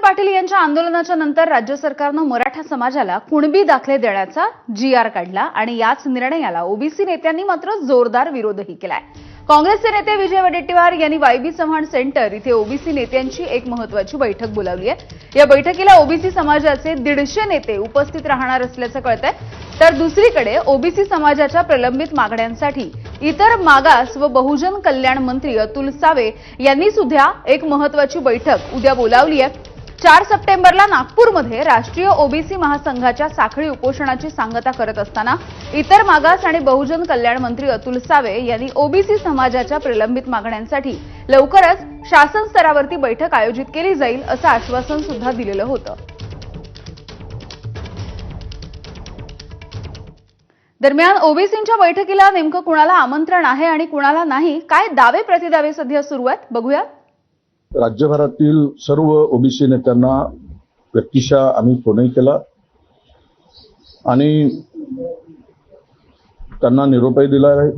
पाटील यांच्या आंदोलनाच्या नंतर राज्य सरकारनं मराठा समाजाला कुणबी दाखले देण्याचा GR काढला आणि याच निर्णयाला ओबीसी नेत्यांनी मात्र जोरदार विरोधही केलाय। काँग्रेसचे नेते विजय वडेट्टीवार यांनी वायबी चव्हाण सेंटर इथे ओबीसी नेत्यांची एक महत्त्वाची बैठक बोलावली आहे। या बैठकीला ओबीसी समाजाचे 150 नेते उपस्थित राहणार असल्याचं कळतंय। तर दुसरीकडे ओबीसी समाजाच्या प्रलंबित मागण्यांसाठी इतर मागास व बहुजन कल्याण मंत्री अतुल सावे यांनी सुद्धा एक महत्त्वाची बैठक उद्या बोलावली आहे। 4 सप्टेंबरला नागपूरमध्ये राष्ट्रीय ओबीसी महासंघाच्या साखळी उपोषणाची सांगता करत असताना इतर मागास आणि बहुजन कल्याण मंत्री अतुल सावे यांनी ओबीसी समाजाच्या प्रलंबित मागण्यांसाठी लवकरच शासन स्तरावरती बैठक आयोजित केली जाईल असं आश्वासन सुद्धा दिलेलं होतं। दरम्यान ओबीसींच्या बैठकीला नेमकं कुणाला आमंत्रण आहे आणि कुणाला नाही, काय दावे प्रतिदावे सध्या सुरू आहेत बघूया। राज्यभरातील सर्व ओबीसी नेत्यांना व्यक्तिशः आम्ही फोनही केला आणि त्यांना निरोपही दिला आहे।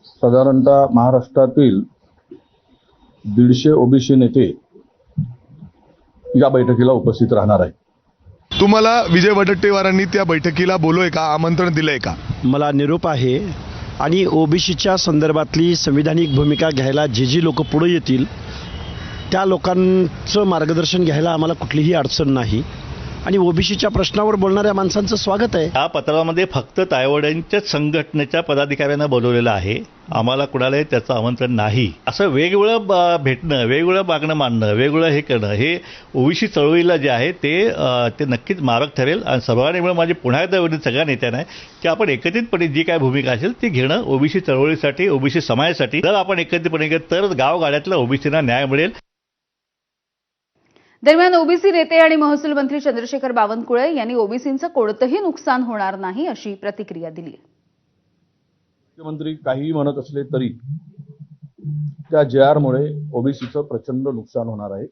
साधारणतः महाराष्ट्रातील 150 ओबीसी नेते या बैठकीला उपस्थित राहणार आहेत। तुम्हाला विजय वडेट्टीवारांनी त्या बैठकीला बोलवलंय का, आमंत्रण दिलंय का? मला निरोप आहे आणि ओबीसीच्या संदर्भातली संविधानिक भूमिका घ्यायला जे लोक पुढे येतील त्या लोकांचं मार्गदर्शन घ्यायला आम्हाला कुठलीही अडचण नाही आणि ओबीसीच्या प्रश्नावर बोलणाऱ्या माणसांचं स्वागत आहे। या पत्रामध्ये फक्त तायवाड्यांच्या संघटनेच्या पदाधिकाऱ्यांना बोलवलेलं आहे, आम्हाला कुणालाही त्याचं आमंत्रण नाही। असं वेगवेगळं भेटणं, वेगवेगळं मागणं मांडणं, वेगवेगळं हे करणं हे ओबीसी चळवळीला जे आहे ते नक्कीच मारक ठरेल। आणि सर्वांनी मिळून माझी पुन्हा एकदा विनंती सगळ्या नेत्यांना आहे की आपण एकत्रितपणे जी काय भूमिका असेल ती घेणं ओबीसी चळवळीसाठी, ओबीसी समाजासाठी। जर आपण एकत्रितपणे घेतलं तर गावगाड्यातल्या ओबीसींना न्याय मिळेल। दरम्यान ओबीसी नेते आणि महसूल मंत्री चंद्रशेखर बावनकुळे यांनी ओबीसींचं कोणतंही नुकसान होणार नाही अशी प्रतिक्रिया दिली। मुख्यमंत्री काहीही म्हणत असले तरी त्या JR मुळे ओबीसीचं प्रचंड नुकसान होणार आहे।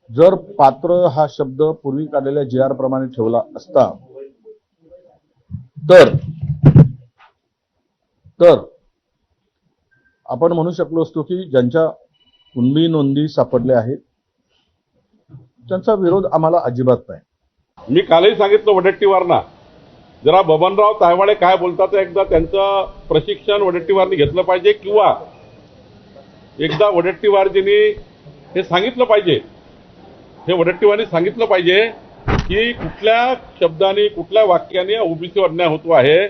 जर पात्र हा शब्द पूर्वी काढलेल्या JR प्रमाणे ठेवला असता तर आपण म्हणू शकलो असतो की ज्यांच्या कुणबी नोंदी सापडल्या आहेत त्यांचा विरोध आम्हाला अजिबात नाही। मी कालही सांगितलं वडेट्टीवारना, जरा बबनराव तायवाडे काय बोलतात एकदा त्यांचं प्रशिक्षण वडेट्टीवारनी घेतलं पाहिजे किंवा एकदा वडेट्टीवारजींनी हे सांगितलं पाहिजे, हे वडेट्टीवारनी सांगितलं पाहिजे की कुठल्या शब्दाने कुठल्या वाक्याने ओबीसीवर अन्याय होतो आहे